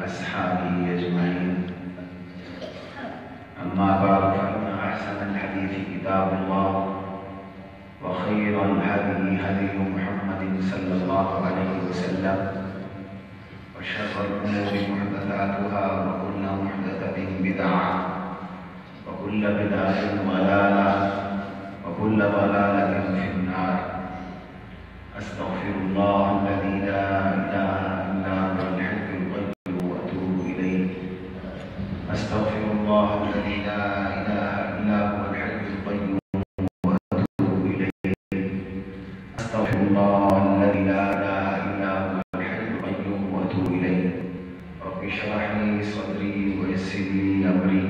وأصحابه أجمعين. أما بعد فإن أحسن الحديث كتاب الله وخير الهدي هدي محمد صلى الله عليه وسلم وشر الأمور محدثاتها وكل محدثة بدعة وكل بدعة ضلالة وكل ضلالة في النار. أستغفر الله الذي لا إله إلا هو الحي القيوم وأتوب إليه. أستغفر الله الذي لا إله إلا هو الحي القيوم وأتوب إليه. أستغفر الله الذي لا إله إلا هو الحي القيوم وأتوب إليه. رب اشرح لي صدري ويسر لي أمري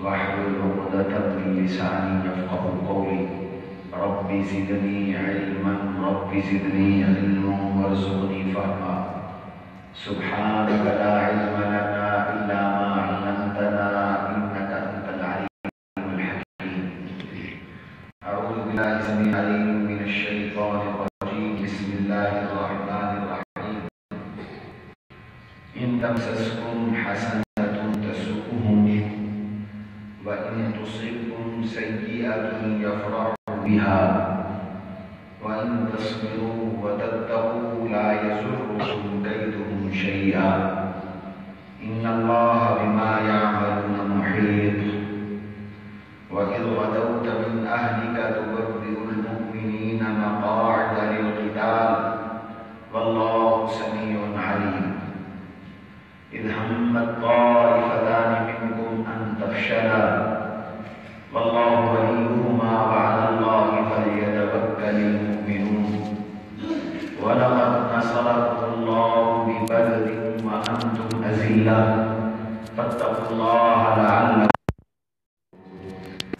واحلل عقدة من لساني يفقهوا قولي. رب زدني علما رب زدني علما وارزقني فهما. سبحانك لا علم لنا إلا ما علمتنا إنك أنت العليم الحكيم. أعوذ بالله السميع العليم من الشيطان الرجيم. بسم الله الرحمن الرحيم. إن تمسسكم حسنة تسؤهم وإن تصبكم سيئة يفرحوا بها وإن تصبروا وتتقوا لا يضركم كيدهم شيئا إن الله بما يعملون محيط. وإذ غدوت من أهلك تبوئ المؤمنين مقاعد للقتال والله سميع عليم. إذ همت طائفتان منكم أن تفشلا والله وليهما وعلى الله فليتوكل المؤمنون. ولقد نصركم الله ببدر وأنتم أذلة فاتقوا الله لعلكم.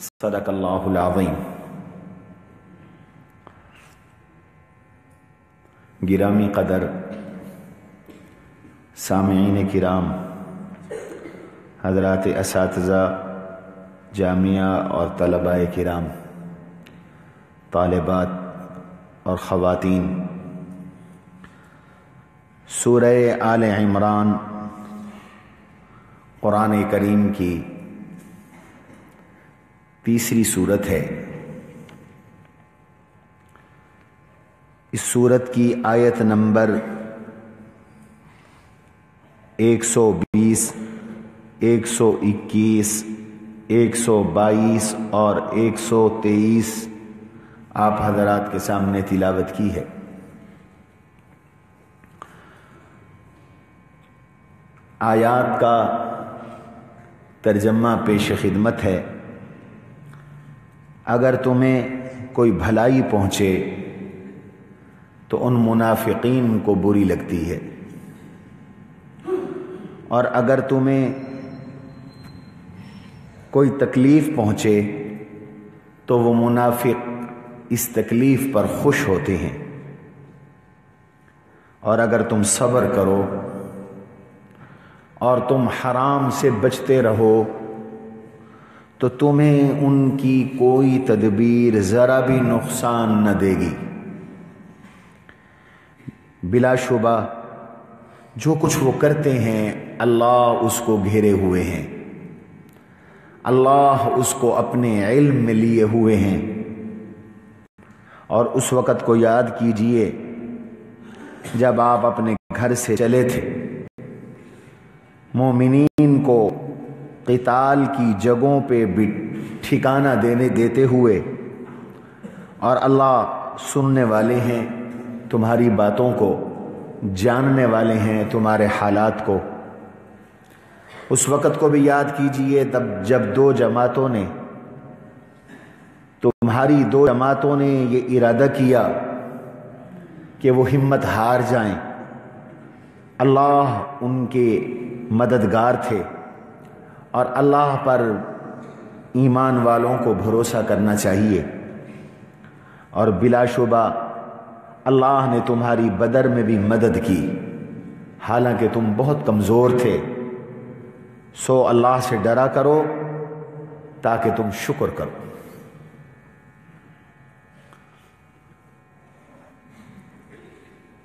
صدق اللہ العظیم. گرامی قدر سامعین کرام، حضرات اساتذہ جامعہ اور طلباء کرام، طالبات اور خواتین، سورہ آل عمران قرآن کریم کی تیسری سورت ہے. اس سورت کی آیت نمبر 120، 121، 122 اور 123 آپ حضرات کے سامنے تلاوت کی ہے. آیات کا ترجمہ پیش خدمت ہے. اگر تمہیں کوئی بھلائی پہنچے تو ان منافقین کو بری لگتی ہے، اور اگر تمہیں کوئی تکلیف پہنچے تو وہ منافق اس تکلیف پر خوش ہوتے ہیں، اور اگر تم صبر کرو اور تم حرام سے بچتے رہو تو تمہیں ان کی کوئی تدبیر ذرا بھی نقصان نہ دے گی. بلا شبہ جو کچھ وہ کرتے ہیں اللہ اس کو گھیرے ہوئے ہیں، اللہ اس کو اپنے علم میں لیے ہوئے ہیں. اور اس وقت کو یاد کیجئے جب آپ اپنے گھر سے چلے تھے، مومنین کو قتال کی جگہوں پہ بھی ٹھکانہ دیتے ہوئے، اور اللہ سننے والے ہیں تمہاری باتوں کو، جاننے والے ہیں تمہارے حالات کو. اس وقت کو بھی یاد کیجئے جب تمہاری دو جماعتوں نے یہ ارادہ کیا کہ وہ ہمت ہار جائیں. اللہ ان کے مددگار تھے، اور اللہ پر ایمان والوں کو بھروسہ کرنا چاہیے. اور بلا شبہ اللہ نے تمہاری بدر میں بھی مدد کی، حالانکہ تم بہت کمزور تھے. سو اللہ سے ڈرا کرو تاکہ تم شکر کرو.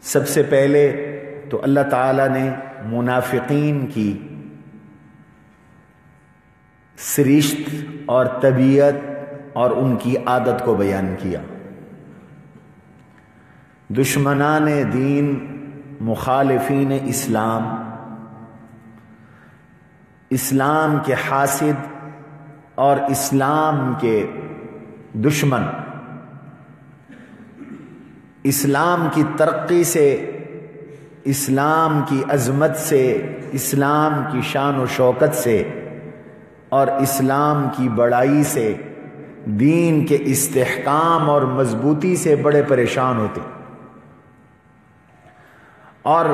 سب سے پہلے تو اللہ تعالیٰ نے منافقین کی سرشت اور طبیعت اور ان کی عادت کو بیان کیا۔ دشمنان دین، مخالفین اسلام، اسلام کے حاسد اور اسلام کے دشمن، اسلام کی ترقی سے، اسلام کی عظمت سے، اسلام کی شان و شوکت سے اور اسلام کی بڑائی سے، دین کے استحکام اور مضبوطی سے بڑے پریشان ہوتے، اور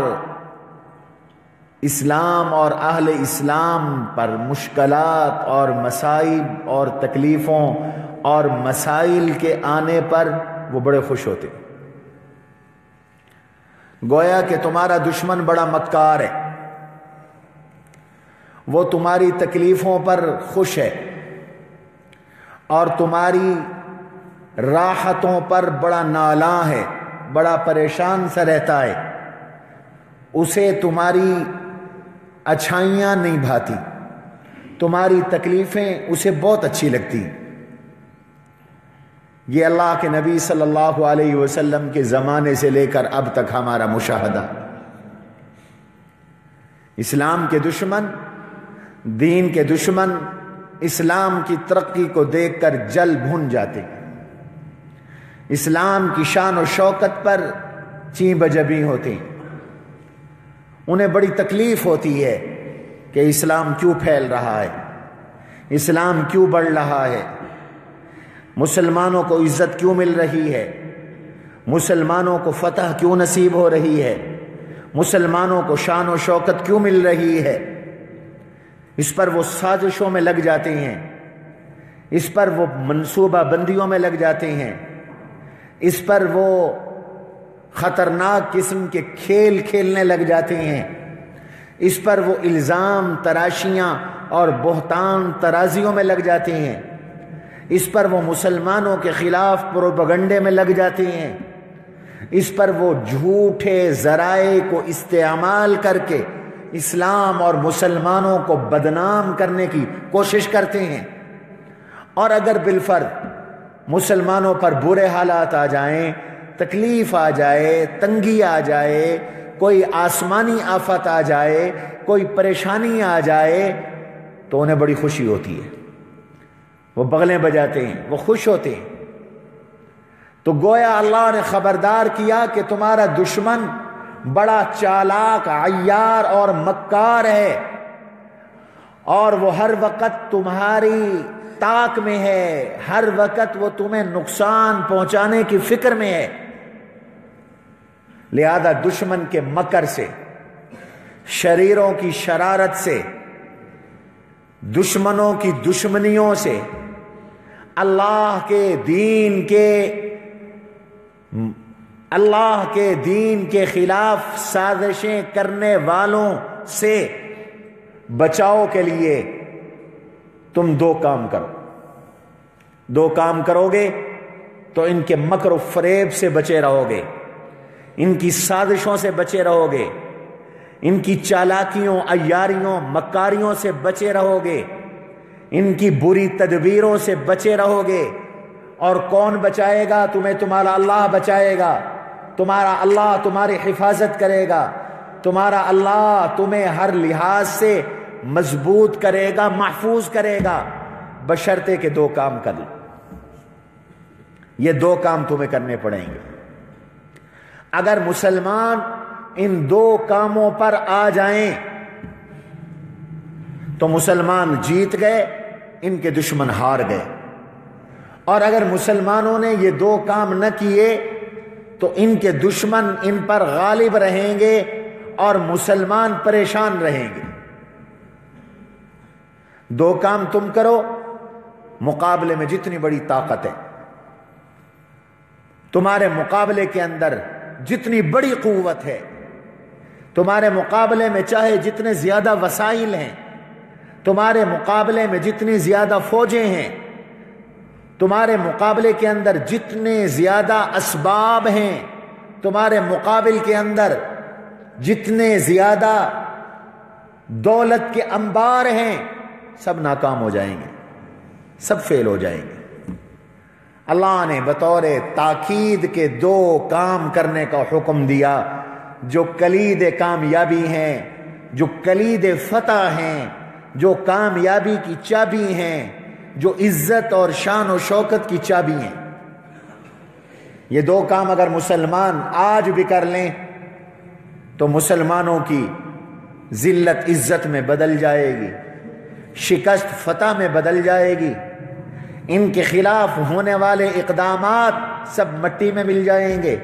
اسلام اور اہل اسلام پر مشکلات اور مصائب اور تکلیفوں اور مسائل کے آنے پر وہ بڑے خوش ہوتے، گویا کہ تمہارا دشمن بڑا مکار ہے، وہ تمہاری تکلیفوں پر خوش ہے اور تمہاری راحتوں پر بڑا نالاں ہے، بڑا پریشان سا رہتا ہے، اسے تمہاری اچھائیاں نہیں بھاتی، تمہاری تکلیفیں اسے بہت اچھی لگتی۔ یہ اللہ کے نبی صلی اللہ علیہ وسلم کے زمانے سے لے کر اب تک ہمارا مشاہدہ۔ اسلام کے دشمن، دین کے دشمن اسلام کی ترقی کو دیکھ کر جل بھن جاتے، اسلام کی شان و شوکت پر چیں بجبیں ہوتے، انہیں بڑی تکلیف ہوتی ہے کہ اسلام کیوں پھیل رہا ہے، اسلام کیوں بڑھ رہا ہے، مسلمانوں کو عزت کیوں مل رہی ہے، مسلمانوں کو فتح کیوں نصیب ہو رہی ہے، مسلمانوں کو شان و شوکت کیوں مل رہی ہے۔ اس پر وہ سازشوں میں لگ جاتے ہیں، اس پر وہ منصوبہ بندیوں میں لگ جاتے ہیں، اس پر وہ خطرناک قسم کے کھیل کھیلنے لگ جاتے ہیں، اس پر وہ الزام تراشیاں اور بہتان ترازیوں میں لگ جاتے ہیں، اس پر وہ مسلمانوں کے خلاف پروپیگنڈے میں لگ جاتے ہیں، اس پر وہ جھوٹے ذرائع کو استعمال کر کے اسلام اور مسلمانوں کو بدنام کرنے کی کوشش کرتے ہیں۔ اور اگر بالفرض مسلمانوں پر برے حالات آ جائیں، تکلیف آ جائے، تنگی آ جائے، کوئی آسمانی آفت آ جائے، کوئی پریشانی آ جائے تو انہیں بڑی خوشی ہوتی ہے، وہ بغلیں بجاتے ہیں، وہ خوش ہوتے ہیں۔ تو گویا اللہ نے خبردار کیا کہ تمہارا دشمن بڑا چالاک، عیار اور مکار ہے، اور وہ ہر وقت تمہاری طاق میں ہے، ہر وقت وہ تمہیں نقصان پہنچانے کی فکر میں ہے۔ لہذا دشمن کے مکر سے، شریروں کی شرارت سے، دشمنوں کی دشمنیوں سے، اللہ کے دین کے خلاف سازشیں کرنے والوں سے بچاؤ کے لیے تم دو کام کرو۔ دو کام کرو گے تو ان کے مکر و فریب سے بچے رہو گے، ان کی سازشوں سے بچے رہو گے، ان کی چالاکیوں، عیاریوں، مکاریوں سے بچے رہو گے، ان کی بری تدبیروں سے بچے رہو گے۔ اور کون بچائے گا تمہیں؟ تمہارا اللہ بچائے گا، تمہارا اللہ تمہاری حفاظت کرے گا، تمہارا اللہ تمہیں ہر لحاظ سے مضبوط کرے گا، محفوظ کرے گا، بشرطے کہ دو کام کر لو۔ یہ دو کام تمہیں کرنے پڑیں گے۔ اگر مسلمان ان دو کاموں پر آ جائیں تو مسلمان جیت گئے، ان کے دشمن ہار گئے۔ اور اگر مسلمانوں نے یہ دو کام نہ کیے تو ان کے دشمن ان پر غالب رہیں گے اور مسلمان پریشان رہیں گے۔ دو کام تم کرو، مقابلے میں جتنی بڑی طاقت ہے، تمہارے مقابلے کے اندر جتنی بڑی قوت ہے، تمہارے مقابلے میں چاہے جتنے زیادہ وسائل ہیں، تمہارے مقابلے میں جتنی زیادہ فوجیں ہیں، تمہارے مقابلے کے اندر جتنے زیادہ اسباب ہیں، تمہارے مقابل کے اندر جتنے زیادہ دولت کے انبار ہیں سب ناکام ہو جائیں گے، سب فیل ہو جائیں گے۔ اللہ نے بطور تاکید کے دو کام کرنے کا حکم دیا جو کلید کامیابی ہیں، جو کلید فتح ہیں، جو کامیابی کی چابی ہیں، جو عزت اور شان و شوکت کی چابی ہیں۔ یہ دو کام اگر مسلمان آج بھی کر لیں تو مسلمانوں کی ذلت عزت میں بدل جائے گی، شکست فتح میں بدل جائے گی، ان کے خلاف ہونے والے اقدامات سب مٹی میں مل جائیں گے۔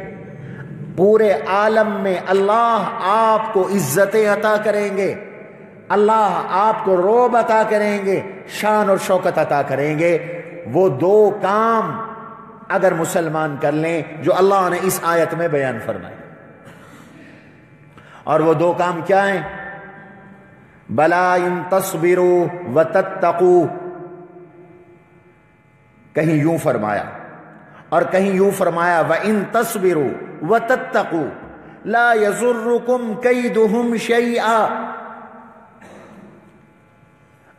پورے عالم میں اللہ آپ کو عزتیں عطا کریں گے، اللہ آپ کو رعب عطا کریں گے، شان اور شوکت عطا کریں گے۔ وہ دو کام اگر مسلمان کر لیں جو اللہ نے اس آیت میں بیان فرمائے، اور وہ دو کام کیا ہیں؟ بلا ان تصبروا وتتقوا، کہیں یوں فرمایا اور کہیں یوں فرمایا وَإِن تَصْبِرُوا وَتَتَّقُوا لَا يَضُرُّكُمْ كَيْدُهُمْ شَيْئًا۔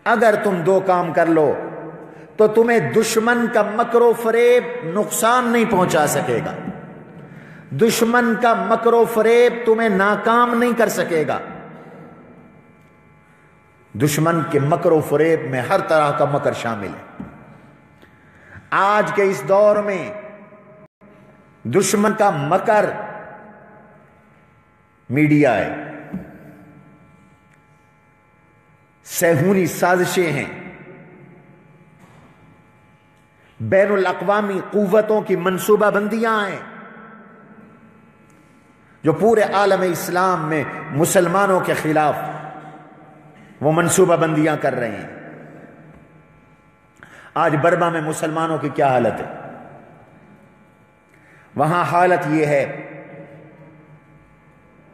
اگر تم دو کام کر لو تو تمہیں دشمن کا مکر و فریب نقصان نہیں پہنچا سکے گا، دشمن کا مکر و فریب تمہیں ناکام نہیں کر سکے گا۔ دشمن کے مکر و فریب میں ہر طرح کا مکر شامل ہے۔ آج کے اس دور میں دشمن کا مکر میڈیا ہے، صہیونی سازشیں ہیں، بین الاقوامی قوتوں کی منصوبہ بندیاں ہیں جو پورے عالم اسلام میں مسلمانوں کے خلاف وہ منصوبہ بندیاں کر رہے ہیں۔ آج برما میں مسلمانوں کی کیا حالت ہے؟ وہاں حالت یہ ہے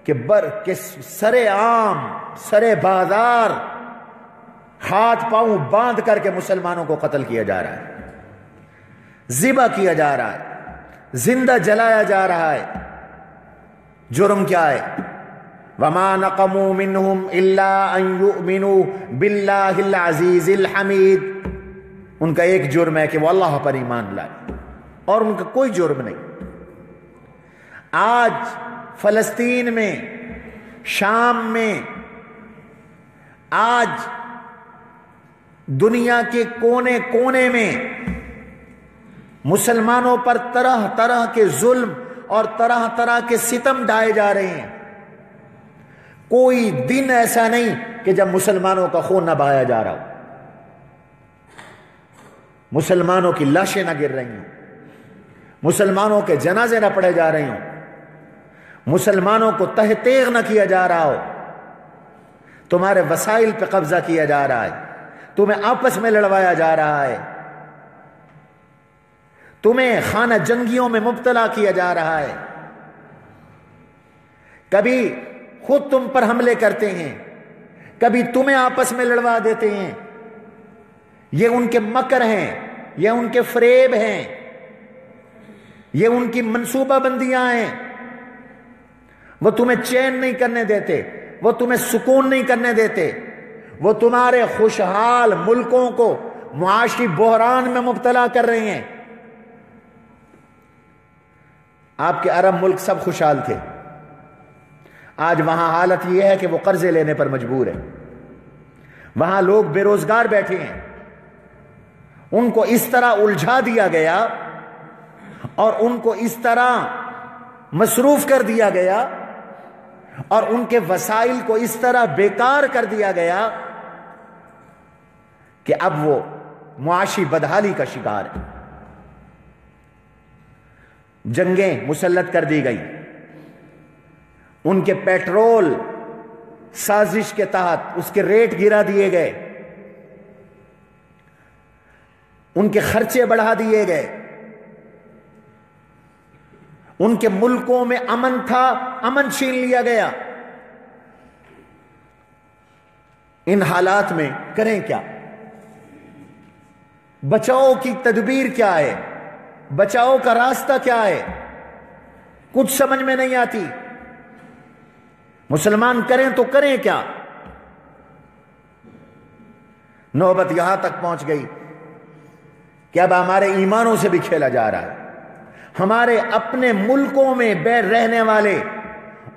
کہ سر عام سر بازار ہاتھ پاؤں باندھ کر کے مسلمانوں کو قتل کیا جا رہا ہے، ذبح کیا جا رہا ہے، زندہ جلایا جا رہا ہے۔ جرم کیا ہے؟ وَمَا نَقَمُوا مِنْهُمْ إِلَّا أَن يُؤْمِنُوا بِاللَّهِ الْعَزِيزِ الْحَمِيدِ۔ ان کا ایک جرم ہے کہ وہ اللہ پر ایمان لائے، اور ان کا کوئی جرم نہیں۔ آج فلسطین میں، شام میں، آج دنیا کے کونے کونے میں مسلمانوں پر طرح طرح کے ظلم اور طرح طرح کے ستم ڈھائے جا رہے ہیں۔ کوئی دن ایسا نہیں کہ جب مسلمانوں کا خون نہ بہایا جا رہا ہو، مسلمانوں کی لاشیں نہ گر رہی ہوں، مسلمانوں کے جنازے نہ پڑھے جا رہے ہوں، مسلمانوں کو تہ تیغ نہ کیا جا رہا ہو، تمہارے وسائل پہ قبضہ کیا جا رہا ہے، تمہیں آپس میں لڑوایا جا رہا ہے، تمہیں خانہ جنگیوں میں مبتلا کیا جا رہا ہے، کبھی خود تم پر حملے کرتے ہیں، کبھی تمہیں آپس میں لڑوا دیتے ہیں۔ یہ ان کے مکر ہیں، یہ ان کے فریب ہیں، یہ ان کی منصوبہ بندیاں ہیں۔ وہ تمہیں چین نہیں کرنے دیتے، وہ تمہیں سکون نہیں کرنے دیتے، وہ تمہارے خوشحال ملکوں کو معاشی بحران میں مبتلا کر رہے ہیں۔ آپ کے عرب ملک سب خوشحال تھے، آج وہاں حالت یہ ہے کہ وہ قرضے لینے پر مجبور ہے، وہاں لوگ بے روزگار بیٹھے ہیں، ان کو اس طرح الجھا دیا گیا اور ان کو اس طرح مصروف کر دیا گیا اور ان کے وسائل کو اس طرح بیکار کر دیا گیا کہ اب وہ معاشی بدحالی کا شکار ہے۔ جنگیں مسلط کر دی گئی، ان کے پیٹرول سازش کے تحت اس کے ریٹ گرا دیے گئے، ان کے خرچے بڑھا دیے گئے، ان کے ملکوں میں امن تھا، امن چھین لیا گیا۔ ان حالات میں کریں کیا؟ بچاؤ کی تدبیر کیا ہے؟ بچاؤ کا راستہ کیا ہے؟ کچھ سمجھ میں نہیں آتی۔ مسلمان کریں تو کریں کیا؟ نوبت یہاں تک پہنچ گئی کہ اب ہمارے ایمانوں سے بھی کھیلا جا رہا ہے. ہمارے اپنے ملکوں میں بیر رہنے والے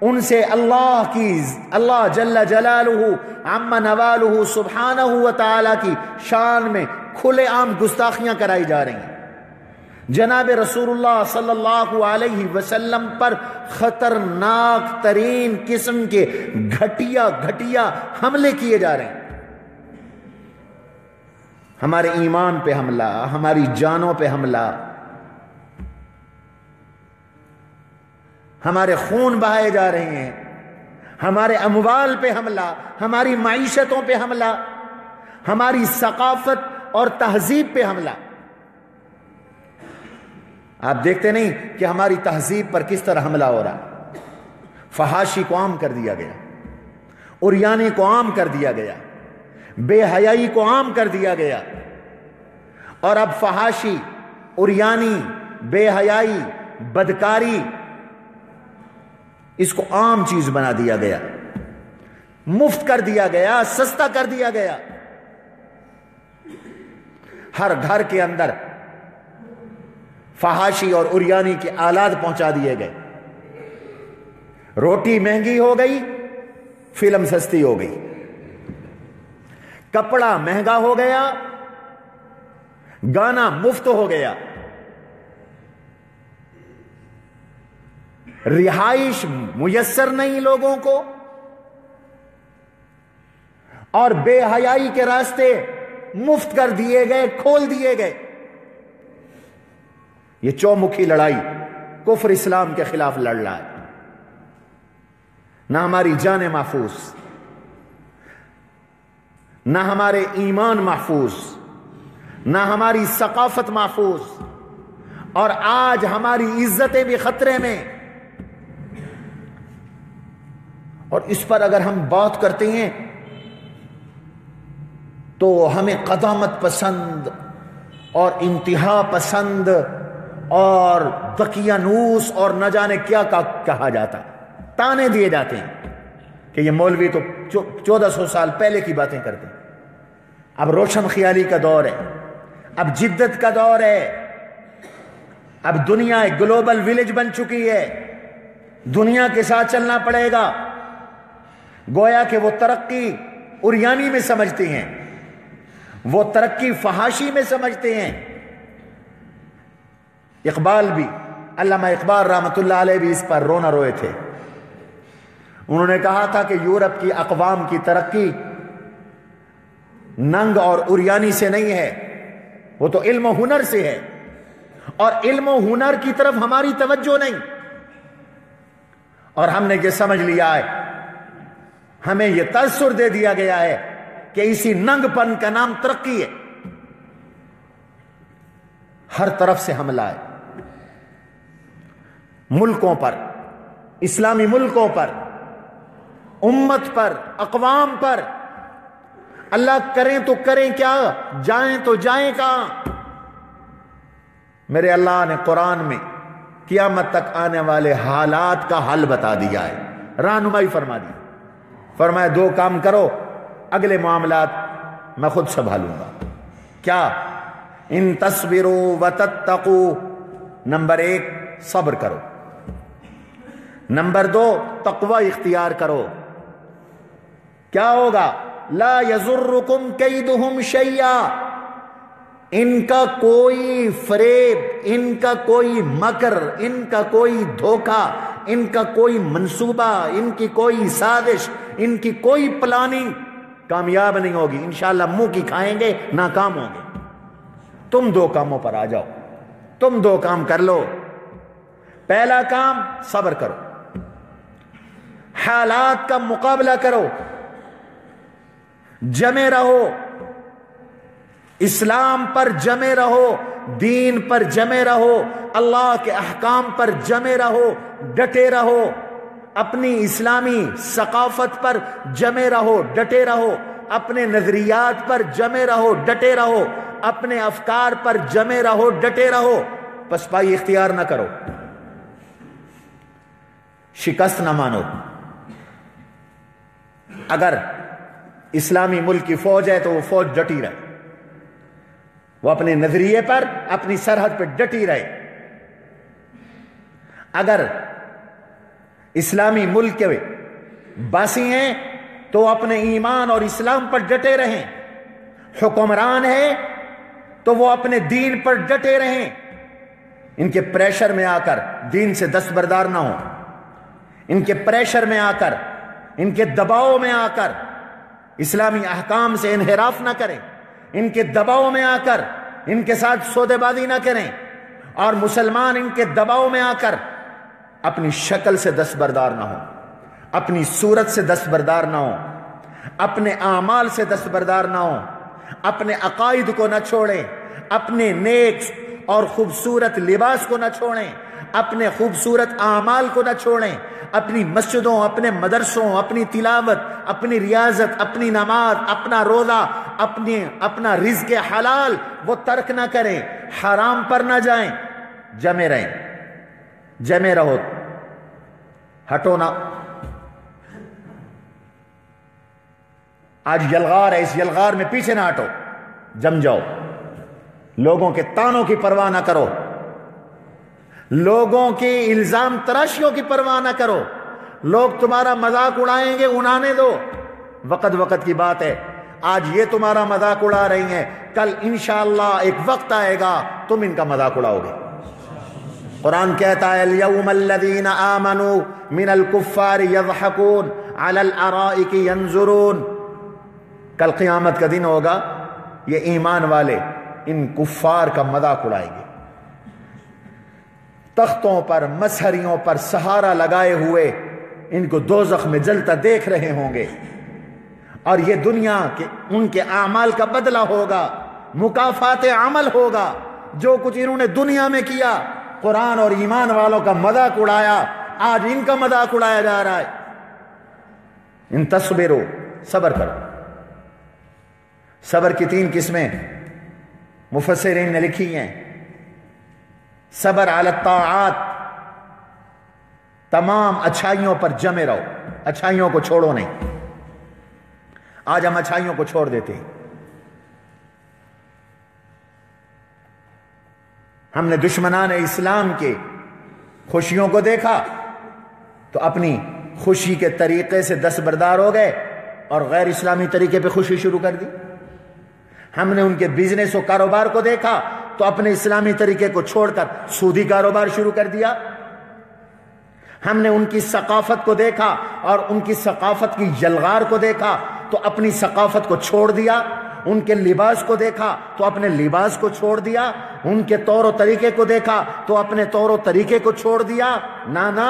ان سے اللہ جل جلالہ عم نوالہ سبحانہ و تعالی کی شان میں کھلے عام گستاخیاں کرائی جا رہی ہیں. جناب رسول اللہ صلی اللہ علیہ وسلم پر خطرناک ترین قسم کے گھٹیا حملے کیے جا رہے ہیں. ہمارے ایمان پہ حملہ، ہماری جانوں پہ حملہ، ہمارے خون بہائے جا رہے ہیں، ہمارے اموال پہ حملہ، ہماری معیشتوں پہ حملہ، ہماری ثقافت اور تہذیب پہ حملہ. آپ دیکھتے نہیں کہ ہماری تہذیب پر کس طرح حملہ ہو رہا. فحاشی کو عام کر دیا گیا، عریانی کو عام کر دیا گیا، بے حیائی کو عام کر دیا گیا، اور اب فحاشی، عریانی، بے حیائی، بدکاری اس کو عام چیز بنا دیا گیا، مفت کر دیا گیا، سستا کر دیا گیا. ہر گھر کے اندر فحاشی اور عریانی کے آلات پہنچا دیے گئے. روٹی مہنگی ہو گئی، فلم سستی ہو گئی. کپڑا مہنگا ہو گیا، گانا مفت ہو گیا. رہائش میسر نہیں لوگوں کو، اور بے حیائی کے راستے مفت کر دیے گئے، کھول دیے گئے. یہ چومکھی لڑائی کفر اسلام کے خلاف لڑ رہا ہے. نہ ہماری جانیں محفوظ، نہ ہمارے ایمان محفوظ، نہ ہماری ثقافت محفوظ، اور آج ہماری عزتیں بھی خطرے میں. اور اس پر اگر ہم بات کرتے ہیں تو ہمیں قدامت پسند اور انتہا پسند اور دقیانوس اور نہ جانے کیا کہا جاتا. تانے دیے جاتے ہیں کہ یہ مولوی تو 1400 سال پہلے کی باتیں کرتے ہیں. اب روشن خیالی کا دور ہے، اب جدت کا دور ہے، اب دنیا ایک گلوبل ولیج بن چکی ہے. دنیا کے ساتھ چلنا پڑے گا. گویا کہ وہ ترقی عریانی میں سمجھتے ہیں، وہ ترقی فحاشی میں سمجھتے ہیں. اقبال بھی، علامہ اقبال رحمۃ اللہ علیہ بھی اس پر رونا روئے تھے. انہوں نے کہا تھا کہ یورپ کی اقوام کی ترقی ننگ اور عریانی سے نہیں ہے، وہ تو علم و ہنر سے ہے، اور علم و ہنر کی طرف ہماری توجہ نہیں. اور ہم نے یہ سمجھ لیا ہے، ہمیں یہ تاثر دے دیا گیا ہے کہ اسی ننگ پن کا نام ترقی ہے. ہر طرف سے حملہ ہے، ملکوں پر، اسلامی ملکوں پر، امت پر، اقوام پر. اللہ کریں تو کریں کیا، جائیں تو جائیں کہاں. میرے اللہ نے قرآن میں قیامت تک آنے والے حالات کا حل بتا دیا ہے، رہنمائی فرما دی. فرمایا 2 کام کرو، اگلے معاملات میں خود سنبھالوں گا. کیا؟ ان تصبروا وتتقوا. نمبر 1 صبر کرو، نمبر 2 تقوی اختیار کرو. کیا ہوگا؟ لا یضرکم کیدہم شیئا. ان کا کوئی فریب، ان کا کوئی مکر، ان کا کوئی دھوکہ، ان کا کوئی منصوبہ، ان کی کوئی سازش، ان کی کوئی پلاننگ کامیاب نہیں ہوگی. انشاءاللہ منہ کی کھائیں گے، ناکام ہوں گے. تم 2 کاموں پر آ جاؤ، تم 2 کام کر لو. پہلا کام صبر کرو، حالات کا مقابلہ کرو، جمے رہو، اسلام پر جمے رہو، دین پر جمے رہو، اللہ کے احکام پر جمے رہو، ڈٹے رہو، اپنی اسلامی ثقافت پر جمے رہو، ڈٹے رہو، اپنے نظریات پر جمے رہو، ڈٹے رہو، اپنے افکار پر جمے رہو، ڈٹے رہو. پسپائی اختیار نہ کرو، شکست نہ مانو. اگر اسلامی ملک کی فوج ہے تو وہ فوج ڈٹی رہے، وہ اپنے نظریے پر اپنی سرحد پہ ڈٹی رہے۔ اگر اسلامی ملک کے باسی ہیں تو اپنے ایمان اور اسلام پر ڈٹے رہیں، حکمران ہے تو وہ اپنے دین پر ڈٹے رہیں، ان کے پریشر میں آ کر دین سے دستبردار نہ ہوں، ان کے پریشر میں آ کر، ان کے دباؤ میں آ کر اسلامی احکام سے انحراف نہ کریں، ان کے دباؤ میں آ کر ان کے ساتھ سودے بازی نہ کریں، اور مسلمان ان کے دباؤ میں آ کر اپنی شکل سے دستبردار نہ ہوں، اپنی صورت سے دستبردار نہ ہوں، اپنے اعمال سے دستبردار نہ ہوں، اپنے عقائد کو نہ چھوڑیں، اپنے نیک اور خوبصورت لباس کو نہ چھوڑیں، اپنے خوبصورت اعمال کو نہ چھوڑیں، اپنی مسجدوں، اپنے مدرسوں، اپنی تلاوت، اپنی ریاضت، اپنی نماز، اپنا روزہ، اپنا رزق حلال وہ ترک نہ کریں، حرام پر نہ جائیں، جمے رہیں، جمے رہو، ہٹو نہ۔ آج یلغار ہے، اس یلغار میں پیچھے نہ ہٹو، جم جاؤ، لوگوں کے طعنوں کی پرواہ نہ کرو، لوگوں کی الزام تراشیوں کی پرواہ نہ کرو، لوگ تمہارا مذاق اڑائیں گے، اڑانے دو، وقت کی بات ہے، آج یہ تمہارا مذاق اڑا رہی ہیں، کل انشاءاللہ ایک وقت آئے گا تم ان کا مذاق اڑاؤ گے۔ قرآن کہتا ہے اليوم الذین آمنوا من الکفار یضحکون علی الارائک ینظرون، کل قیامت کا دن ہوگا، یہ ایمان والے ان کفار کا مذاق اڑائیں گے، تختوں پر، مسہریوں پر سہارا لگائے ہوئے ان کو دوزخ میں جلتا دیکھ رہے ہوں گے، اور یہ دنیا کے ان کے اعمال کا بدلہ ہوگا، مکافات عمل ہوگا، جو کچھ انہوں نے دنیا میں کیا، قرآن اور ایمان والوں کا مذاق اڑایا، آج ان کا مذاق اڑایا جا رہا ہے۔ ان تصبروا، صبر کرو۔ صبر کی 3 قسمیں مفسرین نے لکھی ہیں، صبر علی الطاعات، تمام اچھائیوں پر جمے رہو، اچھائیوں کو چھوڑو نہیں۔ آج ہم اچھائیوں کو چھوڑ دیتے ہیں، ہم نے دشمنان اسلام کے خوشیوں کو دیکھا تو اپنی خوشی کے طریقے سے دستبردار ہو گئے اور غیر اسلامی طریقے پہ خوشی شروع کر دی۔ ہم نے ان کے بزنس و کاروبار کو دیکھا تو اپنے اسلامی طریقے کو چھوڑ کر سودی کاروبار شروع کر دیا۔ ہم نے ان کی ثقافت کو دیکھا اور ان کی ثقافت کی یلغار کو دیکھا تو اپنی ثقافت کو چھوڑ دیا، ان کے لباس کو دیکھا تو اپنے لباس کو چھوڑ دیا، ان کے طور و طریقے کو دیکھا تو اپنے طور و طریقے کو چھوڑ دیا۔ نہ،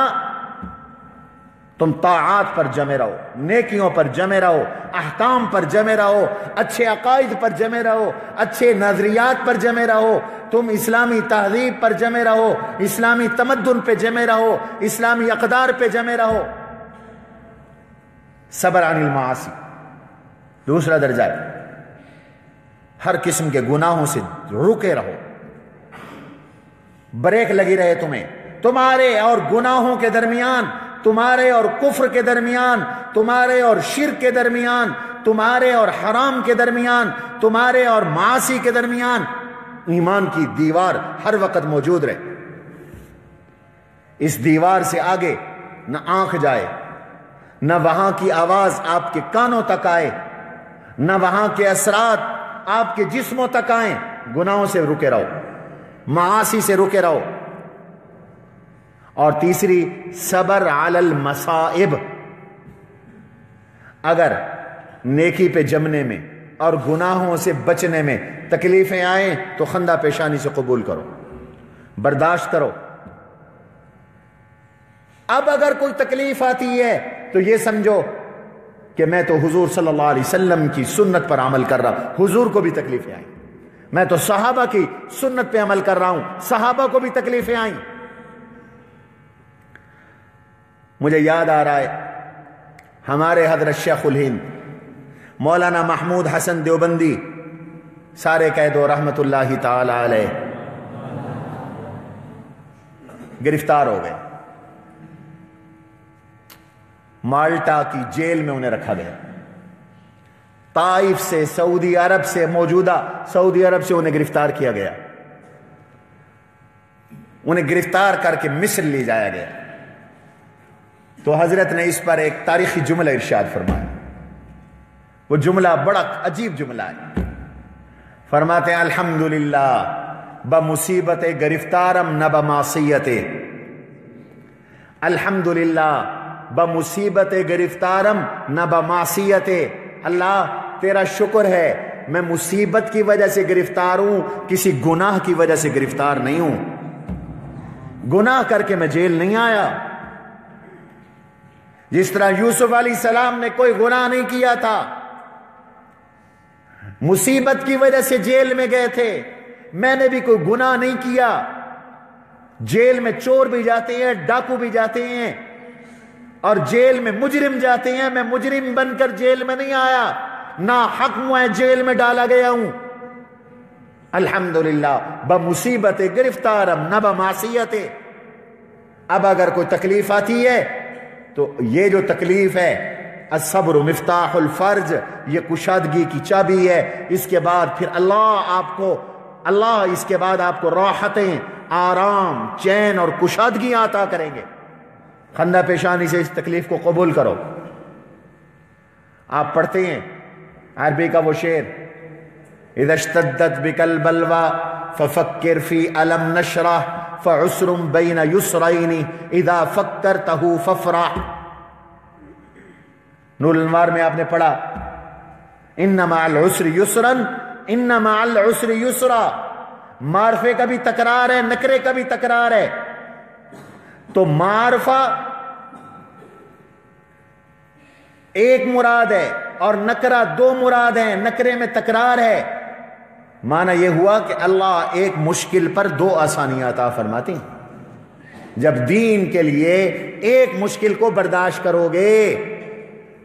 تم طاعات پر جمے رہو، نیکیوں پر جمے رہو، احکام پر جمے رہو، اچھے عقائد پر جمے رہو، اچھے نظریات پر جمے رہو، تم اسلامی تہذیب پر جمے رہو، اسلامی تمدن پہ جمے رہو، اسلامی اقدار پہ جمے رہو۔ صبر عن المعاصی، دوسرا درجہ ہے، ہر قسم کے گناہوں سے رکے رہو، بریک لگی رہے تمہیں، تمہارے اور گناہوں کے درمیان، تمہارے اور کفر کے درمیان، تمہارے اور شرک کے درمیان، تمہارے اور حرام کے درمیان، تمہارے اور معاصی کے درمیان ایمان کی دیوار ہر وقت موجود رہے۔ اس دیوار سے آگے نہ آنکھ جائے، نہ وہاں کی آواز آپ کے کانوں تک آئے، نہ وہاں کے اثرات آپ کے جسموں تک آئیں۔ گناہوں سے رکے رہو، معاصی سے رکے رہو۔ اور تیسری، صبر علی المصائب، اگر نیکی پہ جمنے میں اور گناہوں سے بچنے میں تکلیفیں آئیں تو خندہ پیشانی سے قبول کرو، برداشت کرو۔ اب اگر کوئی تکلیف آتی ہے تو یہ سمجھو کہ میں تو حضور صلی اللہ علیہ وسلم کی سنت پر عمل کر رہا ہوں، حضور کو بھی تکلیفیں آئیں، میں تو صحابہ کی سنت پہ عمل کر رہا ہوں، صحابہ کو بھی تکلیفیں آئیں۔ مجھے یاد آ رہا ہے ہمارے حضرت شیخ الہند مولانا محمود حسن دیوبندی سارے قید و رحمت اللہ تعالی علیہ گرفتار ہو گئے۔ مالٹا کی جیل میں انہیں رکھا گیا. طائف سے، سعودی عرب سے، موجودہ سعودی عرب سے انہیں گرفتار کیا گیا. انہیں گرفتار کر کے مصر لے جایا گیا. تو حضرت نے اس پر ایک تاریخی جملہ ارشاد فرمایا. وہ جملہ بڑا عجیب جملہ ہے. فرماتے ہیں الحمدللہ بمصیبت گرفتارم نہ بمعصیت. الحمدللہ بمصیبت گرفتارم نہ بمعصیت. اللہ تیرا شکر ہے میں مصیبت کی وجہ سے گرفتار ہوں، کسی گناہ کی وجہ سے گرفتار نہیں ہوں. گناہ کر کے میں جیل نہیں آیا. جس طرح یوسف علیہ السلام نے کوئی گناہ نہیں کیا تھا، مصیبت کی وجہ سے جیل میں گئے تھے. میں نے بھی کوئی گناہ نہیں کیا. جیل میں چور بھی جاتے ہیں، ڈاکو بھی جاتے ہیں، اور جیل میں مجرم جاتے ہیں. میں مجرم بن کر جیل میں نہیں آیا، ناحق میں جیل میں ڈالا گیا ہوں. الحمدللہ بمصیبت گرفتارم نہ بمعصیت. اب اگر کوئی تکلیف آتی ہے تو یہ جو تکلیف ہے، الصبر مفتاح الفرج، یہ کشادگی کی چابی ہے. اس کے بعد پھر اللہ اس کے بعد آپ کو راحتیں، آرام، چین اور کشادگی عطا کریں گے. خندہ پیشانی سے اس تکلیف کو قبول کرو. آپ پڑھتے ہیں عربی کا وہ شعر، اذا اشتدت بک البلوى ففکر فی الم نشرح فعسر بین یسرین اذا فکرته فافرح. نور الانوار میں آپ نے پڑھا ان مع العسر یسرا ان مع العسر یسرا. معرفے کا بھی تکرار ہے، نکرے کا بھی تکرار ہے. تو معرفہ ایک مراد ہے اور نکرہ دو مراد ہیں. نکرے میں تکرار ہے. معنی یہ ہوا کہ اللہ ایک مشکل پر دو آسانیاں عطا فرماتے ہیں. جب دین کے لیے ایک مشکل کو برداشت کرو گے،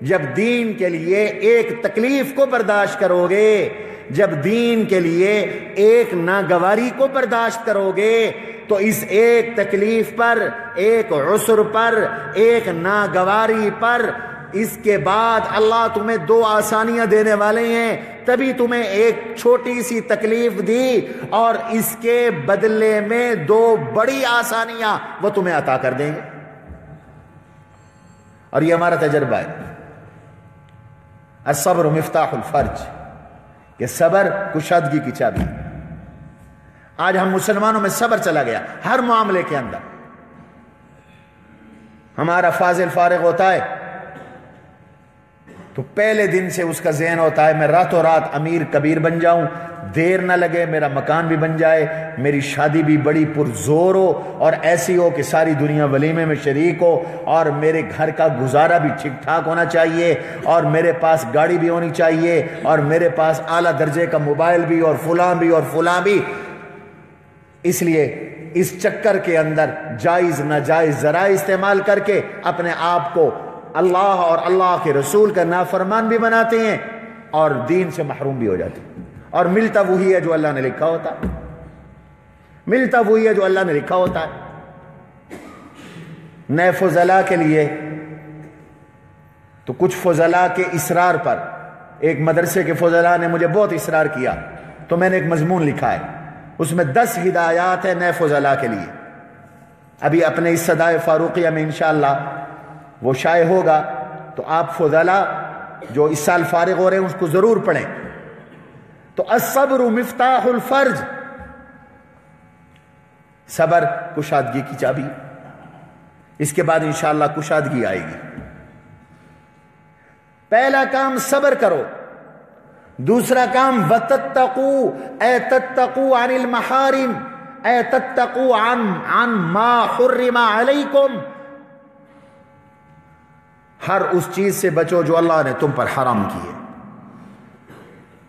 جب دین کے لیے ایک تکلیف کو برداشت کرو گے، جب دین کے لیے ایک ناگواری کو برداشت کرو گے، تو اس ایک تکلیف پر، ایک عسر پر، ایک ناگواری پر، اس کے بعد اللہ تمہیں دو آسانیاں دینے والے ہیں. تبھی تمہیں ایک چھوٹی سی تکلیف دی اور اس کے بدلے میں دو بڑی آسانیاں وہ تمہیں عطا کر دیں گے. اور یہ ہمارا تجربہ ہے. الصبر مفتاح الفرج، کہ صبر کشادگی کی چابی. آج ہم مسلمانوں میں صبر چلا گیا ہر معاملے کے اندر. ہمارا فاضل فارغ ہوتا ہے تو پہلے دن سے اس کا ذہن ہوتا ہے میں راتوں رات امیر کبیر بن جاؤں، دیر نہ لگے میرا مکان بھی بن جائے، میری شادی بھی بڑی پرزور ہو اور ایسی ہو کہ ساری دنیا ولیمے میں شریک ہو، اور میرے گھر کا گزارا بھی ٹھیک ٹھاک ہونا چاہیے، اور میرے پاس گاڑی بھی ہونی چاہیے، اور میرے پاس اعلیٰ درجے کا موبائل بھی، اور فلاں بھی اور فلاں بھی. اس لیے اس چکر کے اندر جائز ناجائز ذرائع استعمال کر کے اپنے آپ کو اللہ اور اللہ کے رسول کا نافرمان بھی بناتے ہیں اور دین سے محروم بھی ہو جاتے ہیں. اور ملتا وہی ہے جو اللہ نے لکھا ہوتا ہے، ملتا وہی ہے جو اللہ نے لکھا ہوتا ہے. نئے فضلاء کے لیے تو کچھ فضلاء کے اصرار پر، ایک مدرسے کے فضلاء نے مجھے بہت اصرار کیا تو میں نے ایک مضمون لکھا ہے، اس میں 10 ہدایات ہیں نئے فضلاء کے لیے. ابھی اپنے اس صدائے فاروقیہ میں انشاءاللہ وہ شائع ہوگا، تو آپ فضلاء جو اس سال فارغ ہو رہے ہیں اس کو ضرور پڑھیں. تو الصبر مفتاح الفرج، صبر کشادگی کی چابی. اس کے بعد انشاءاللہ کشادگی آئے گی. پہلا کام صبر کرو، دوسرا کام وتتقوا، اے تتقوا عن المحارم، اے تتقوا عن ما حرم علیکم. ہر اس چیز سے بچو جو اللہ نے تم پر حرام کی ہے.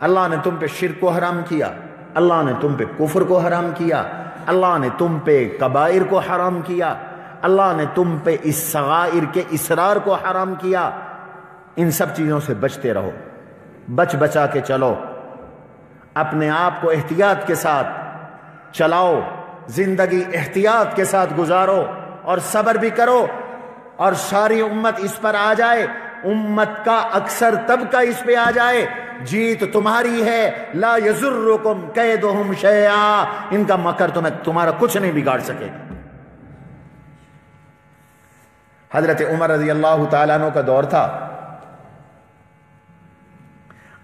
اللہ نے تم پہ شرک کو حرام کیا، اللہ نے تم پہ کفر کو حرام کیا، اللہ نے تم پہ کبائر کو حرام کیا، اللہ نے تم پہ اس صغائر کے اصرار کو حرام کیا. ان سب چیزوں سے بچتے رہو، بچ بچا کے چلو، اپنے آپ کو احتیاط کے ساتھ چلاؤ، زندگی احتیاط کے ساتھ گزارو، اور صبر بھی کرو، اور ساری امت اس پر آ جائے، امت کا اکثر طبقہ اس پہ آ جائے، جیت تمہاری ہے، لا یضرکم کیدہم شیئا، ان کا مکر تمہارا کچھ نہیں بگاڑ سکے گا۔ حضرت عمر رضی اللہ تعالیٰ عنہ کا دور تھا،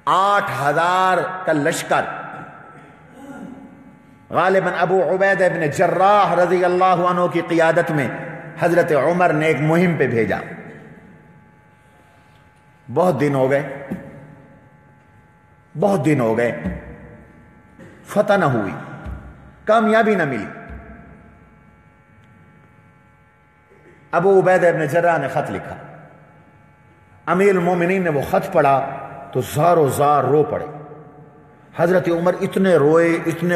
8000 کا لشکر غالباً ابو عبیدہ بن جراح رضی اللہ عنہ کی قیادت میں حضرت عمر نے ایک مہم پہ بھیجا۔ بہت دن ہو گئے، فتح نہ ہوئی، کامیابی نہ ملی۔ ابو عبیدہ بن جراح نے خط لکھا، امیر المومنین نے وہ خط پڑھا تو زار و زار رو پڑے۔ حضرت عمر اتنے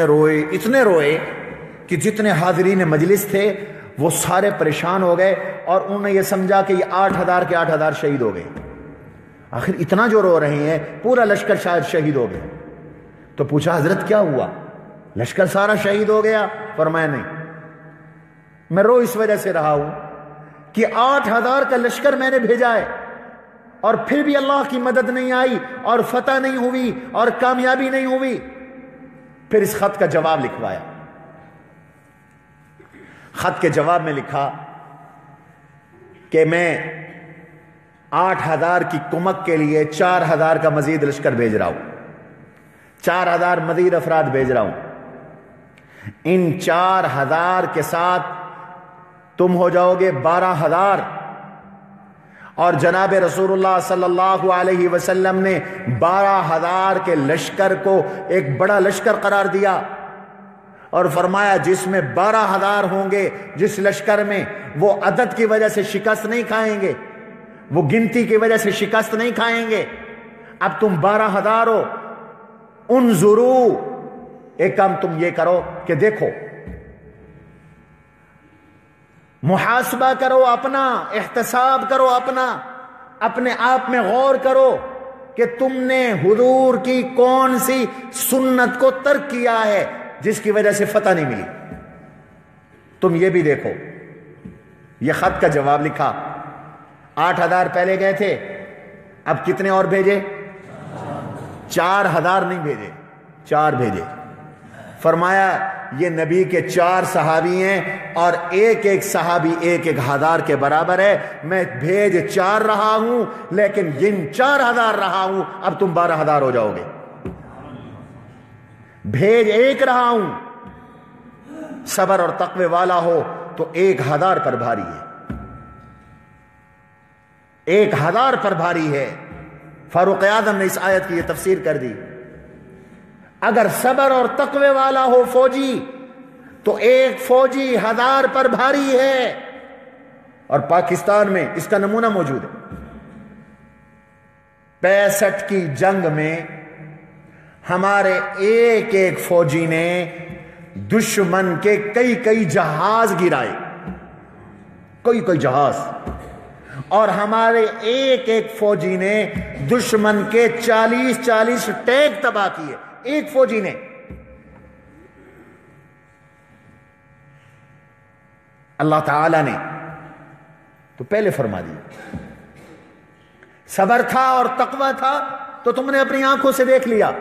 روئے کہ جتنے حاضرین مجلس تھے وہ سارے پریشان ہو گئے، اور انہوں نے یہ سمجھا کہ یہ 8000 کے 8000 شہید ہو گئے۔ آخر اتنا جو رو رہے ہیں، پورا لشکر شاید شہید ہو گئے۔ تو پوچھا حضرت کیا ہوا، لشکر سارا شہید ہو گیا؟ فرمایا نہیں، میں رو اس وجہ سے رہا ہوں کہ 8000 کا لشکر میں نے بھیجا ہے، اور پھر بھی اللہ کی مدد نہیں آئی، اور فتح نہیں ہوئی، اور کامیابی نہیں ہوئی۔ پھر اس خط کا جواب لکھوایا۔ خط کے جواب میں لکھا کہ میں 8000 کی کمک کے لیے 4000 کا مزید لشکر بھیج رہا ہوں، 4000 مزید افراد بھیج رہا ہوں۔ ان 4000 کے ساتھ تم ہو جاؤ گے 12000، اور جناب رسول اللہ صلی اللہ علیہ وسلم نے 12000 کے لشکر کو ایک بڑا لشکر قرار دیا، اور فرمایا جس میں 12000 ہوں گے، جس لشکر میں وہ عدد کی وجہ سے شکست نہیں کھائیں گے، وہ گنتی کی وجہ سے شکست نہیں کھائیں گے۔ اب تم 12000 ہو، انظروا، ایک کام تم یہ کرو کہ دیکھو، محاسبہ کرو اپنا، احتساب کرو اپنا، اپنے آپ میں غور کرو کہ تم نے حضور کی کون سی سنت کو ترک کیا ہے جس کی وجہ سے فتح نہیں ملی۔ تم یہ بھی دیکھو۔ یہ خط کا جواب لکھا۔ 8000 پہلے گئے تھے، اب کتنے اور بھیجے؟ 4000 نہیں بھیجے، 4 بھیجے۔ فرمایا یہ نبی کے 4 صحابی ہیں، اور ایک ایک صحابی 1000 کے برابر ہے۔ میں بھیج 4 رہا ہوں، لیکن جن 4000 رہا ہوں، اب تم 12000 ہو جاؤ گے۔ بھیج 1 رہا ہوں، صبر اور تقوی والا ہو تو 1000 پر بھاری ہے، 1000 پر بھاری ہے۔ فاروق اعظم نے اس آیت کی یہ تفسیر کر دی، اگر صبر اور تقوی والا ہو فوجی تو ایک فوجی 1000 پر بھاری ہے۔ اور پاکستان میں اس کا نمونہ موجود ہے۔ 65 کی جنگ میں ہمارے ایک ایک فوجی نے دشمن کے کئی جہاز گرائے، کئی جہاز، اور ہمارے ایک ایک فوجی نے دشمن کے 40 ٹینک تباہ کیے، ایک فوجی نے۔ اللہ تعالی نے تو پہلے فرما دیا، صبر تھا اور تقوی تھا تو تم نے اپنی آنکھوں سے دیکھ لیا۔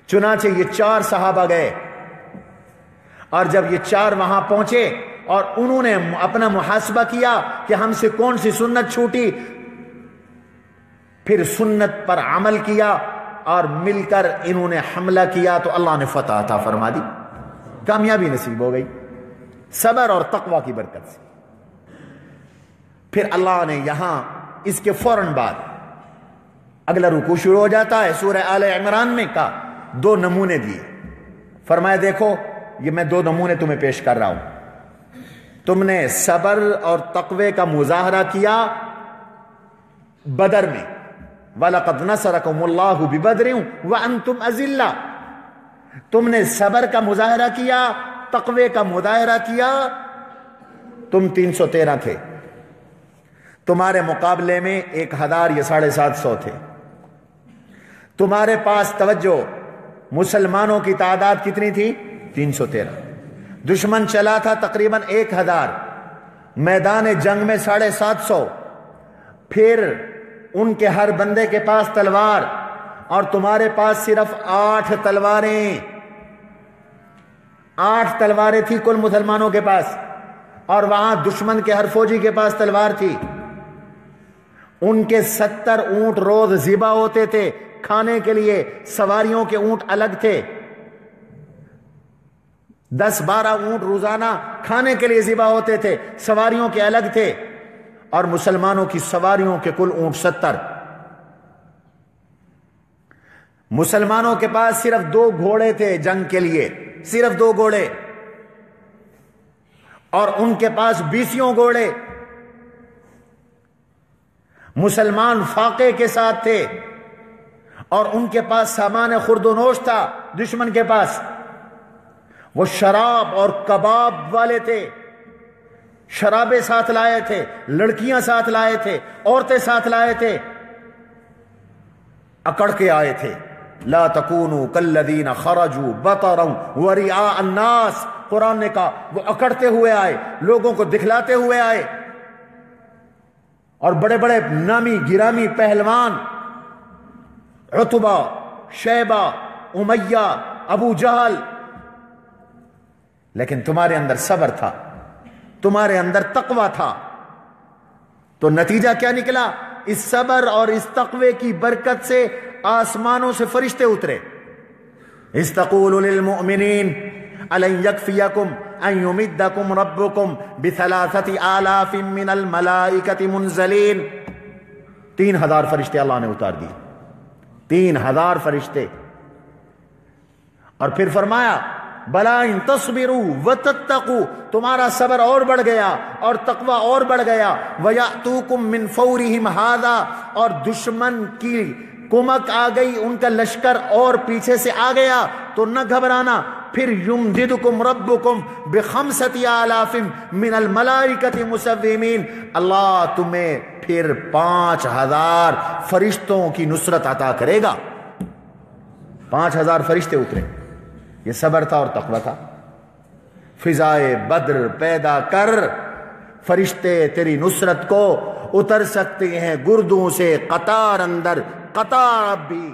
چنانچہ یہ 4 صحابہ گئے، اور جب یہ 4 وہاں پہنچے اور انہوں نے اپنا محاسبہ کیا کہ ہم سے کون سی سنت چھوٹی، پھر سنت پر عمل کیا اور مل کر انہوں نے حملہ کیا تو اللہ نے فتح عطا فرما دی، کامیابی نصیب ہو گئی صبر اور تقوی کی برکت سے۔ پھر اللہ نے یہاں اس کے فوراً بعد اگلا رکوع شروع ہو جاتا ہے، سورہ آل عمران میں کا 2 نمونے دیے۔ فرمایا دیکھو یہ میں 2 نمونے تمہیں پیش کر رہا ہوں، تم نے صبر اور تقوی کا مظاہرہ کیا بدر میں، وَلَقَدْ نَصَرَكُمُ اللَّهُ بِبَدْرٍ وَأَنْتُمْ أَذِلَّةٌ، تم نے صبر کا مظاہرہ کیا، تقوی کا مظاہرہ کیا۔ تم 313 تھے، تمہارے مقابلے میں 1000 یا 750 تھے۔ تمہارے پاس توجہ، مسلمانوں کی تعداد کتنی تھی؟ 313۔ دشمن چلا تھا تقریباً 1000، میدان جنگ میں 750، پھر ان کے ہر بندے کے پاس تلوار، اور تمہارے پاس صرف 8 تلواریں، 8 تلواریں تھی کل مسلمانوں کے پاس، اور وہاں دشمن کے ہر فوجی کے پاس تلوار تھی۔ ان کے 70 اونٹ روز ذبح ہوتے تھے کھانے کے لیے، سواریوں کے اونٹ الگ تھے، 10-12 اونٹ روزانہ کھانے کے لیے ذبح ہوتے تھے، سواریوں کے الگ تھے، اور مسلمانوں کی سواریوں کے کل اونٹ 70۔ مسلمانوں کے پاس صرف 2 گھوڑے تھے جنگ کے لیے، صرف 2 گھوڑے، اور ان کے پاس 20 گھوڑے۔ مسلمان فاقے کے ساتھ تھے، اور ان کے پاس سامان خورد و نوش تھا۔ دشمن کے پاس وہ شراب اور کباب والے تھے، شرابیں ساتھ لائے تھے، لڑکیاں ساتھ لائے تھے، عورتیں ساتھ لائے تھے، اکڑ کے آئے تھے۔ لا تکونوا کالذین خرجوا بطرا ورئاء الناس، قرآن نے کہا وہ اکڑتے ہوئے آئے، لوگوں کو دکھلاتے ہوئے آئے، اور بڑے بڑے نامی گرامی پہلوان عتبہ، شیبہ، امیہ، ابو جہل، لیکن تمہارے اندر صبر تھا، تمہارے اندر تقوی تھا، تو نتیجہ کیا نکلا؟ اس صبر اور اس تقوی کی برکت سے آسمانوں سے فرشتے اترے۔ استقول للمؤمنین أَلَنْ يَكْفِيَكُمْ أَنْ يُمِدَّكُمْ رَبُّكُمْ بِثَلَاثَةِ آلَافٍ مِّنَ الْمَلَائِكَةِ مُنزَلِينَ۔ 3000 فرشتے اللہ نے اتار دیے، 3000 فرشتے، اور پھر فرمایا بَلَا إِن تَصْبِرُوا وَتَتَّقُوا، تمہارا صبر اور بڑھ گیا اور تقوی اور بڑھ گیا، وَيَأْتُوكُم مِّن فَوْرِهِمْ هَذَا، اور دشمن کی کمک آ گئی، ان کا لشکر اور پیچھے سے آ گیا تو نہ گھبرانا، پھر یمددکم ربکم بخمسۃ آلاف من الملائکۃ مسومین، اللہ تمہیں پھر 5000 فرشتوں کی نصرت عطا کرے گا۔ 5000 فرشتے اترے، یہ صبر تھا اور تقوی تھا۔ فضائے بدر پیدا کر، فرشتے تیری نصرت کو اتر سکتے ہیں گردوں سے قطار اندر، قطار بھی۔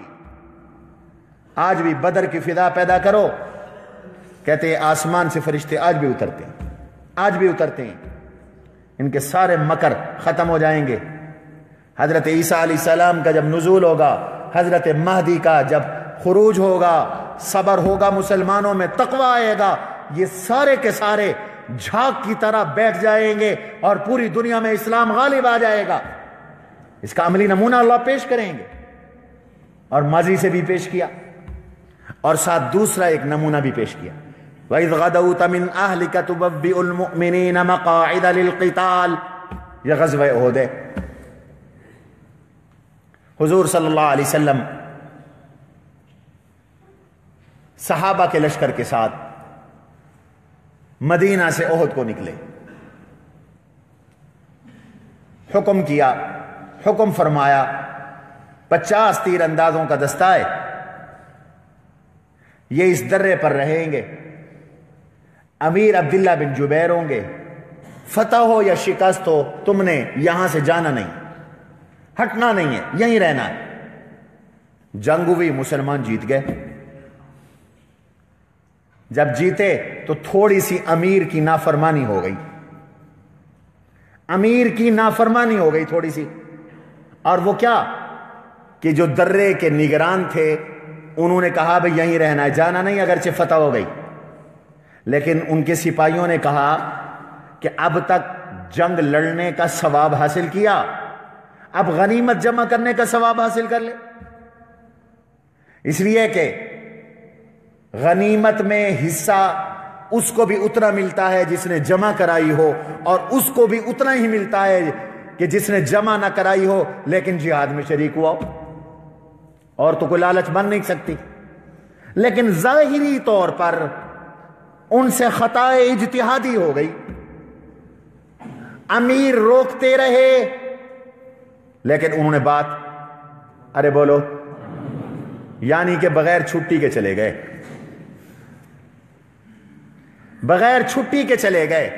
آج بھی بدر کی فضا پیدا کرو، کہتے ہیں آسمان سے فرشتے آج بھی اترتے ہیں، آج بھی اترتے ہیں، ان کے سارے مکر ختم ہو جائیں گے۔ حضرت عیسیٰ علیہ السلام کا جب نزول ہوگا، حضرت مہدی کا جب خروج ہوگا، صبر ہوگا مسلمانوں میں، تقوی آئے گا، یہ سارے کے سارے جھاگ کی طرح بیٹھ جائیں گے اور پوری دنیا میں اسلام غالب آ جائے گا۔ اس کا عملی نمونہ اللہ پیش کریں گے، اور ماضی سے بھی پیش کیا، اور ساتھ دوسرا ایک نمونہ بھی پیش کیا۔ وَإِذْ غَدَوْتَ مِنْ أَهْلِكَ تُبَوِّئُ الْمُؤْمِنِينَ مَقَاعِدَ لِلْقِتَالِ، یہ غزوہ احد ہے۔ حضور صلی اللہ علیہ وسلم صحابہ کے لشکر کے ساتھ مدینہ سے احد کو نکلے، حکم کیا، حکم فرمایا 50 تیر اندازوں کا دستہ ہے، یہ اس درے پر رہیں گے، امیر عبداللہ بن جبیر ہوں گے، فتح ہو یا شکست ہو تم نے یہاں سے جانا نہیں، ہٹنا نہیں ہے، یہیں رہنا ہے۔ جنگ ہوئی، مسلمان جیت گئے۔ جب جیتے تو تھوڑی سی امیر کی نافرمانی ہو گئی، امیر کی نافرمانی ہو گئی تھوڑی سی، اور وہ کیا کہ جو درے کے نگران تھے انہوں نے کہا بھئی یہیں رہنا ہے، جانا نہیں، اگرچہ فتح ہو گئی، لیکن ان کے سپاہیوں نے کہا کہ اب تک جنگ لڑنے کا ثواب حاصل کیا، اب غنیمت جمع کرنے کا ثواب حاصل کر لے، اس لیے کہ غنیمت میں حصہ اس کو بھی اتنا ملتا ہے جس نے جمع کرائی ہو، اور اس کو بھی اتنا ہی ملتا ہے کہ جس نے جمع نہ کرائی ہو لیکن جہاد میں شریک ہوا ہو، اور تو کوئی لالچ بن نہیں سکتی۔ لیکن ظاہری طور پر ان سے خطا اجتہادی ہو گئی، امیر روکتے رہے لیکن انہوں نے بات، ارے بولو، یعنی کہ بغیر چھٹی کے چلے گئے، بغیر چھٹی کے چلے گئے،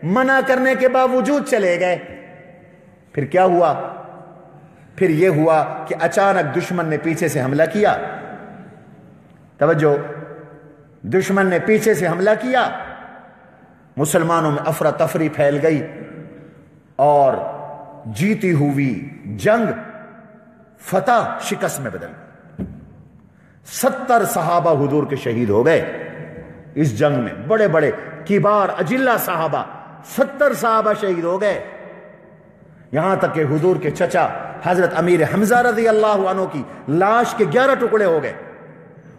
منع کرنے کے باوجود چلے گئے. پھر کیا ہوا؟ پھر یہ ہوا کہ اچانک دشمن نے پیچھے سے حملہ کیا. توجہ، دشمن نے پیچھے سے حملہ کیا، مسلمانوں میں افراتفری پھیل گئی اور جیتی ہوئی جنگ فتح شکست میں بدل گئی. 70 صحابہ حضور کے شہید ہو گئے اس جنگ میں، بڑے بڑے کبار اجلہ صحابہ، 70 صحابہ شہید ہو گئے. یہاں تک کہ حضور کے چچا حضرت امیر حمزہ رضی اللہ عنہ کی لاش کے 11 ٹکڑے ہو گئے،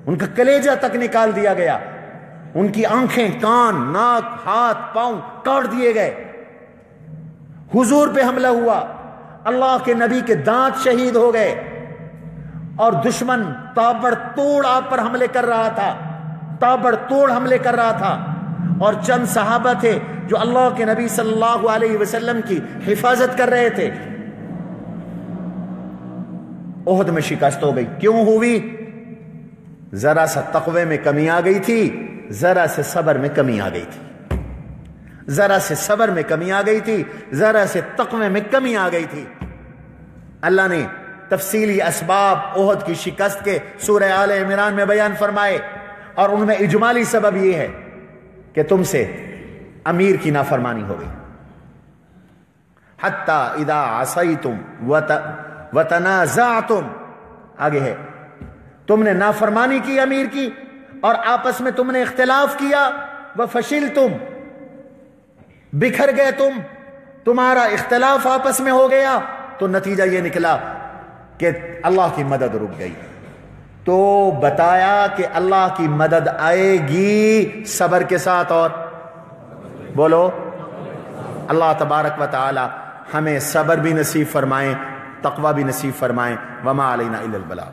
ان کا کلیجہ تک نکال دیا گیا، ان کی آنکھیں، کان، ناک، ہاتھ، پاؤں کاٹ دیے گئے. حضور پہ حملہ ہوا، اللہ کے نبی کے دانت شہید ہو گئے، اور دشمن تابڑ توڑ آپ پر حملے کر رہا تھا، تابڑ توڑ حملے کر رہا تھا. اور چند صحابہ تھے جو اللہ کے نبی صلی اللہ علیہ وسلم کی حفاظت کر رہے تھے. احد میں شکست ہو گئی. کیوں ہوئی؟ ذرا سا تقوی میں کمی آ گئی تھی، ذرا سے صبر میں کمی آ گئی تھی، ذرا سے صبر میں کمی آ گئی تھی، ذرا سے تقوی میں کمی آ گئی تھی. اللہ نے تفصیلی اسباب احد کی شکست کے سورہ آل عمران میں بیان فرمائے، اور ان میں اجمالی سبب یہ ہے کہ تم سے امیر کی نافرمانی ہو گئی. حتی اذا عصیتم وتنازعتم، آگے ہے، تم نے نافرمانی کی امیر کی اور آپس میں تم نے اختلاف کیا. وفشلتم، بکھر گئے تم، تمہارا اختلاف آپس میں ہو گیا، تو نتیجہ یہ نکلا کہ اللہ کی مدد رک گئی. تو بتایا کہ اللہ کی مدد آئے گی صبر کے ساتھ. اور بولو، اللہ تبارک و تعالی ہمیں صبر بھی نصیب فرمائیں، تقوی بھی نصیب فرمائیں. وما علینا الا البلاغ.